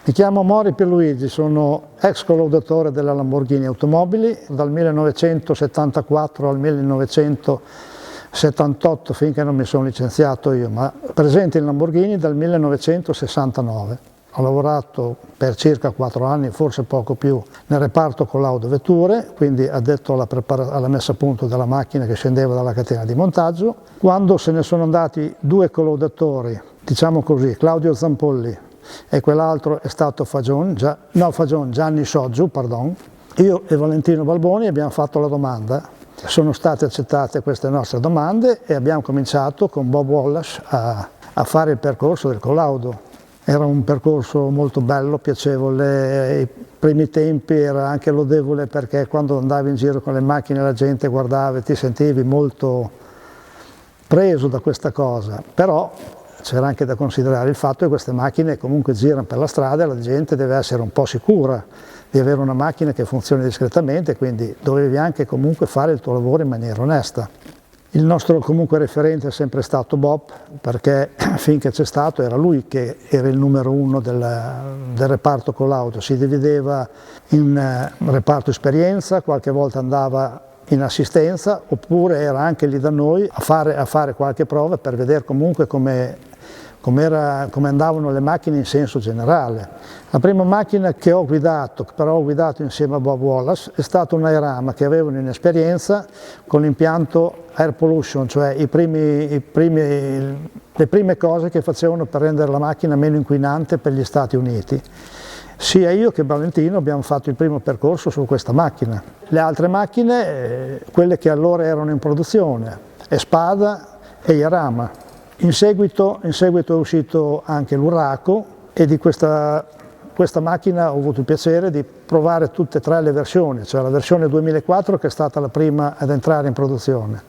Mi chiamo Mori Pierluigi, sono ex collaudatore della Lamborghini Automobili dal 1974 al 1978, finché non mi sono licenziato io, ma presente in Lamborghini dal 1969. Ho lavorato per circa 4 anni, forse poco più, nel reparto collaudo vetture, quindi addetto alla messa a punto della macchina che scendeva dalla catena di montaggio. Quando se ne sono andati 2 collaudatori, diciamo così, Claudio Zampolli e quell'altro è stato Gianni Soggiu, io e Valentino Balboni abbiamo fatto la domanda. Sono state accettate queste nostre domande e abbiamo cominciato con Bob Wallace a fare il percorso del collaudo. Era un percorso molto bello, piacevole, ai primi tempi era anche lodevole perché quando andavi in giro con le macchine la gente guardava e ti sentivi molto preso da questa cosa, però c'era anche da considerare il fatto che queste macchine comunque girano per la strada e la gente deve essere un po' sicura di avere una macchina che funzioni discretamente, quindi dovevi anche comunque fare il tuo lavoro in maniera onesta. Il nostro comunque referente è sempre stato Bob, perché finché c'è stato era lui che era il numero 1 del reparto collaudo, si divideva in reparto esperienza, qualche volta andava in assistenza oppure era anche lì da noi a fare qualche prova per vedere comunque come andavano le macchine in senso generale. La prima macchina che ho guidato, però ho guidato insieme a Bob Wallace, è stata una Airama che aveva un'inesperienza con l'impianto Air Pollution, cioè le prime cose che facevano per rendere la macchina meno inquinante per gli Stati Uniti. Sia io che Valentino abbiamo fatto il primo percorso su questa macchina. Le altre macchine, quelle che allora erano in produzione, Espada e Yarama. In seguito è uscito anche l'Uraco e di questa macchina ho avuto il piacere di provare tutte e 3 le versioni, cioè la versione 2004 che è stata la prima ad entrare in produzione,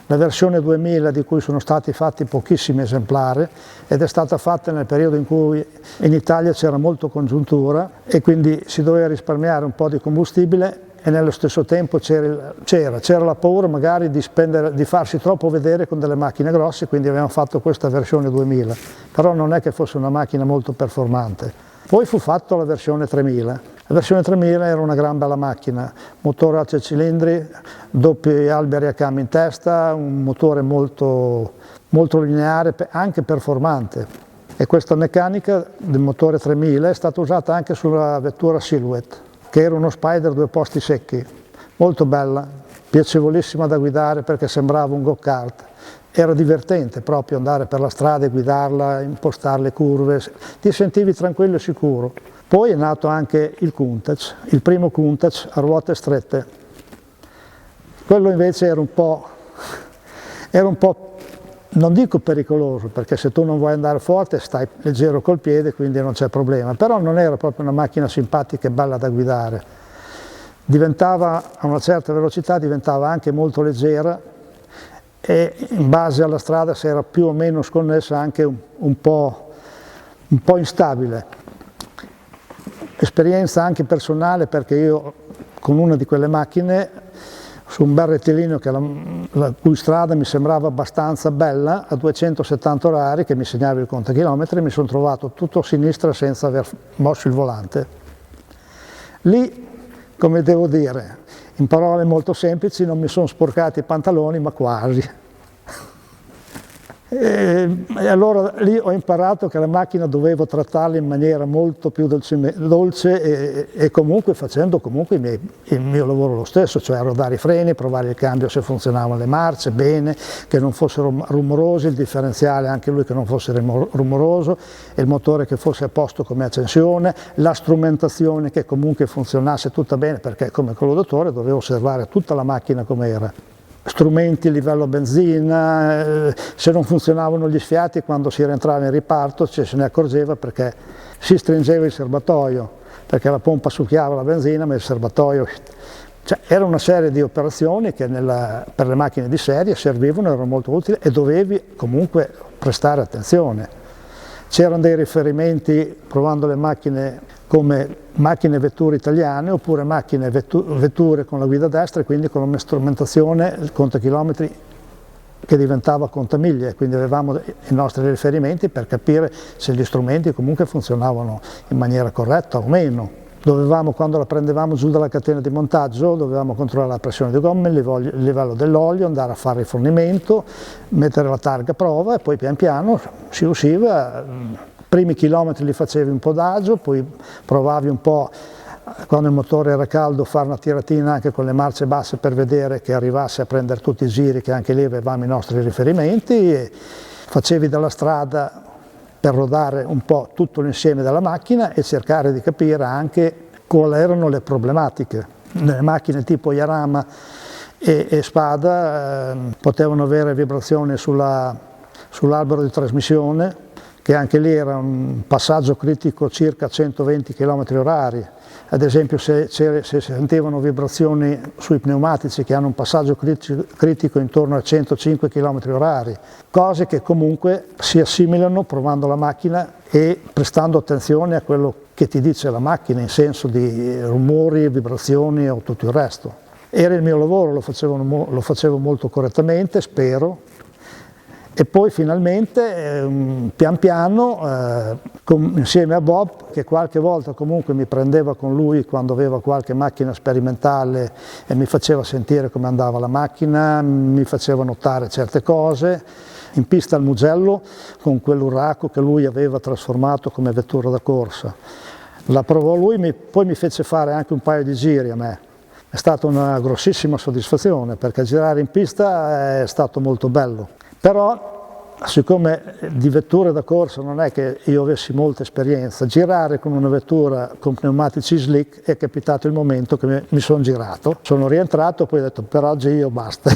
la versione 2000 di cui sono stati fatti pochissimi esemplari ed è stata fatta nel periodo in cui in Italia c'era molto congiuntura e quindi si doveva risparmiare un po' di combustibile e nello stesso tempo c'era la paura magari di farsi troppo vedere con delle macchine grosse, quindi abbiamo fatto questa versione 2000, però non è che fosse una macchina molto performante. Poi fu fatta la versione 3000. La versione 3000 era una gran bella macchina, motore a 6 cilindri, doppi alberi a cam in testa, un motore molto, molto lineare, anche performante. E questa meccanica del motore 3000 è stata usata anche sulla vettura Silhouette, che era uno Spider 2 posti secchi, molto bella, piacevolissima da guidare perché sembrava un go-kart. Era divertente proprio andare per la strada e guidarla, impostare le curve, ti sentivi tranquillo e sicuro. Poi è nato anche il Countach, il primo Countach a ruote strette. Quello invece era un po', non dico pericoloso, perché se tu non vuoi andare forte stai leggero col piede, quindi non c'è problema, però non era proprio una macchina simpatica e bella da guidare. Diventava, a una certa velocità, diventava anche molto leggera e in base alla strada si era più o meno sconnessa anche un po' instabile. Esperienza anche personale perché io con una di quelle macchine su un bel rettilineo la cui strada mi sembrava abbastanza bella, a 270 orari che mi segnava il contachilometri, mi sono trovato tutto a sinistra senza aver mosso il volante. Lì, come devo dire, in parole molto semplici, non mi sono sporcati i pantaloni, ma quasi. E allora lì ho imparato che la macchina dovevo trattarla in maniera molto più dolce e comunque facendo comunque il mio lavoro lo stesso, cioè rodare i freni, provare il cambio se funzionavano le marce bene, che non fossero rumorosi, il differenziale anche lui che non fosse rumoroso, il motore che fosse a posto come accensione, la strumentazione che comunque funzionasse tutta bene perché come collaudatore dovevo osservare tutta la macchina come era. Strumenti a livello benzina, se non funzionavano gli sfiati quando si rientrava in riparto se ne accorgeva perché si stringeva il serbatoio, perché la pompa succhiava la benzina ma il serbatoio... Cioè, era una serie di operazioni che per le macchine di serie servivano, erano molto utili e dovevi comunque prestare attenzione. C'erano dei riferimenti provando le macchine come macchine e vetture italiane oppure macchine e vetture con la guida a destra e quindi con una strumentazione, il contachilometri che diventava contamiglia, quindi avevamo i nostri riferimenti per capire se gli strumenti comunque funzionavano in maniera corretta o meno. Dovevamo, quando la prendevamo giù dalla catena di montaggio, dovevamo controllare la pressione di gomme, il livello dell'olio, andare a fare rifornimento, mettere la targa a prova e poi pian piano si usciva. Primi chilometri li facevi un po' d'agio, poi provavi un po', quando il motore era caldo, fare una tiratina anche con le marce basse per vedere che arrivasse a prendere tutti i giri, che anche lì avevamo i nostri riferimenti, e facevi dalla strada per rodare un po' tutto l'insieme della macchina e cercare di capire anche quali erano le problematiche. Le macchine tipo Yarama e Spada potevano avere vibrazioni sull'albero di trasmissione, che anche lì era un passaggio critico circa 120 km/h. Ad esempio se sentivano vibrazioni sui pneumatici che hanno un passaggio critico intorno a 105 km/h, cose che comunque si assimilano provando la macchina e prestando attenzione a quello che ti dice la macchina in senso di rumori, vibrazioni o tutto il resto. Era il mio lavoro, lo facevo molto correttamente, spero. E poi finalmente, pian piano, insieme a Bob, che qualche volta comunque mi prendeva con lui quando aveva qualche macchina sperimentale e mi faceva sentire come andava la macchina, mi faceva notare certe cose, in pista al Mugello con quell'Urraco che lui aveva trasformato come vettura da corsa. La provò lui, poi mi fece fare anche un paio di giri a me. È stata una grossissima soddisfazione perché girare in pista è stato molto bello. Però, siccome di vetture da corsa non è che io avessi molta esperienza, girare con una vettura con pneumatici slick è capitato il momento che mi sono girato. Sono rientrato e poi ho detto per oggi io basta.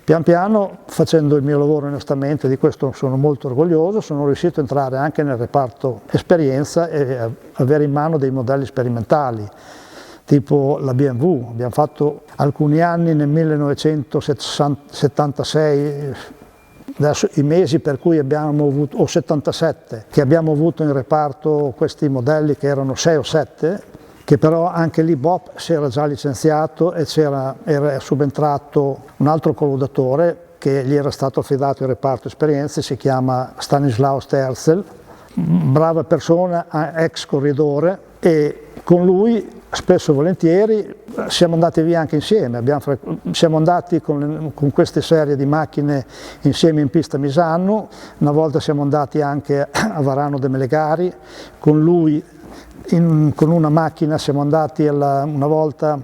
Pian piano, facendo il mio lavoro onestamente, di questo sono molto orgoglioso, sono riuscito a entrare anche nel reparto esperienza e avere in mano dei modelli sperimentali. Tipo la BMW, abbiamo fatto alcuni anni nel 1976, adesso i mesi per cui abbiamo avuto, o 77, che abbiamo avuto in reparto questi modelli che erano 6 o 7, che però anche lì Bob si era già licenziato e era subentrato un altro collaudatore che gli era stato affidato il reparto esperienze, si chiama Stanislaus Terzel, brava persona, ex corridore, e con lui spesso e volentieri siamo andati via anche insieme, siamo andati con queste serie di macchine insieme in pista a Misano, una volta siamo andati anche a Varano de Melegari, con lui con una macchina siamo andati una volta,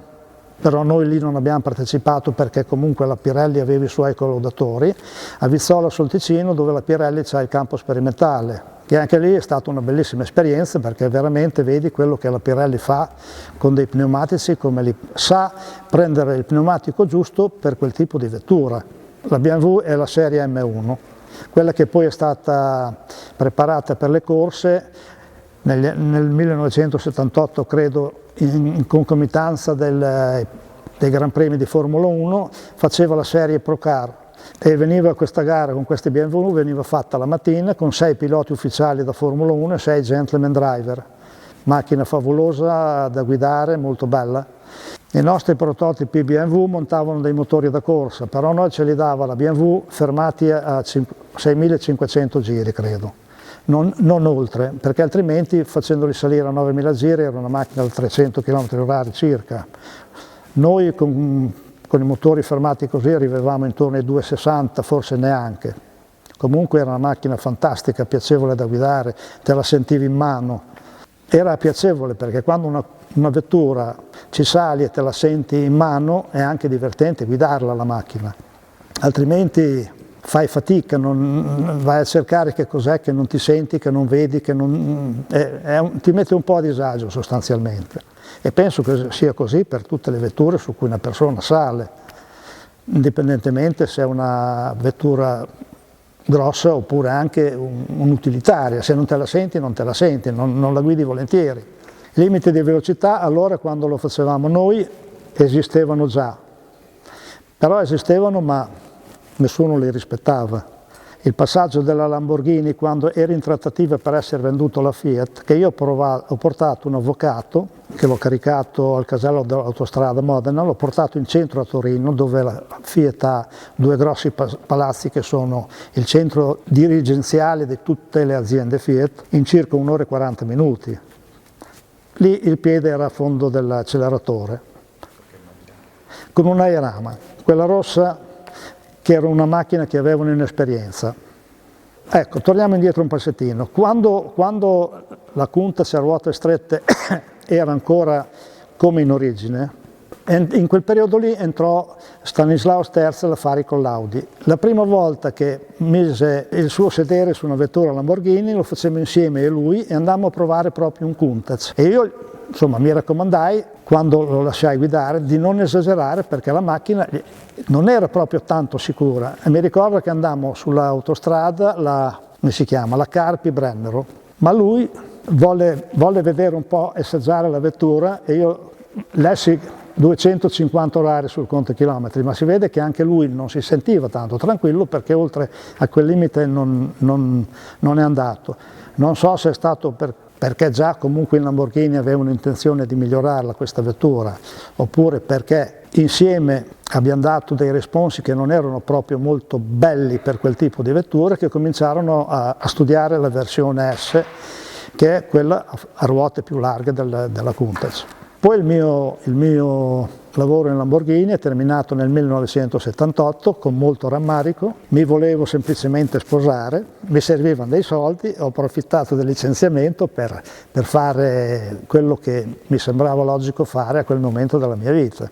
però noi lì non abbiamo partecipato perché comunque la Pirelli aveva i suoi collaudatori, a Vizzola sul Ticino dove la Pirelli c'ha il campo sperimentale, che anche lì è stata una bellissima esperienza perché veramente vedi quello che la Pirelli fa con dei pneumatici, come li sa prendere il pneumatico giusto per quel tipo di vettura. La BMW è la serie M1, quella che poi è stata preparata per le corse nel 1978, credo, in concomitanza dei Gran Premi di Formula 1, faceva la serie Procar. E veniva questa gara con queste BMW, veniva fatta la mattina con 6 piloti ufficiali da Formula 1 e 6 gentleman driver. Macchina favolosa da guidare, molto bella. I nostri prototipi BMW montavano dei motori da corsa, però noi ce li dava la BMW fermati a 6.500 giri, credo. Non oltre, perché altrimenti facendoli salire a 9.000 giri era una macchina da 300 km/h circa. Noi con i motori fermati così arrivavamo intorno ai 260, forse neanche. Comunque era una macchina fantastica, piacevole da guidare, te la sentivi in mano. Era piacevole perché quando una vettura ci sali e te la senti in mano è anche divertente guidarla la macchina. Altrimenti fai fatica, vai a cercare che cos'è che non ti senti, che non vedi, che ti mette un po' a disagio sostanzialmente. E penso che sia così per tutte le vetture su cui una persona sale, indipendentemente se è una vettura grossa oppure anche un'utilitaria. Se non te la senti, non te la senti, non la guidi volentieri. I limiti di velocità allora, quando lo facevamo noi, esistevano già, però esistevano ma nessuno li rispettava. il passaggio della Lamborghini quando ero in trattativa per essere venduto alla Fiat, che io ho portato un avvocato, che l'ho caricato al casello dell'autostrada Modena, l'ho portato in centro a Torino, dove la Fiat ha due grossi palazzi che sono il centro dirigenziale di tutte le aziende Fiat, in circa 1 ora e 40 minuti. Lì il piede era a fondo dell'acceleratore, con un Airama, quella rossa, che era una macchina che aveva un'inesperienza. Ecco, torniamo indietro un passettino. Quando la Countach a ruote strette era ancora come in origine, in quel periodo lì entrò Stanislao Sterz all'affari con l'Audi. La prima volta che mise il suo sedere su una vettura Lamborghini lo facemmo insieme io e lui e andammo a provare proprio un Countach. E io, insomma, mi raccomandai, quando lo lasciai guidare, di non esagerare perché la macchina non era proprio tanto sicura. E mi ricordo che andammo sull'autostrada, come si chiama? La Carpi-Brennero, ma lui volle vedere un po', assaggiare la vettura e io lessi 250 orari sul conto chilometri, ma si vede che anche lui non si sentiva tanto tranquillo perché oltre a quel limite non è andato. Non so se è stato perché già comunque in Lamborghini avevano intenzione di migliorarla questa vettura, oppure perché insieme abbiamo dato dei responsi che non erano proprio molto belli per quel tipo di vetture, che cominciarono a studiare la versione S, che è quella a ruote più larghe della Countach. Poi il mio lavoro in Lamborghini è terminato nel 1978 con molto rammarico, mi volevo semplicemente sposare, mi servivano dei soldi, ho approfittato del licenziamento per fare quello che mi sembrava logico fare a quel momento della mia vita.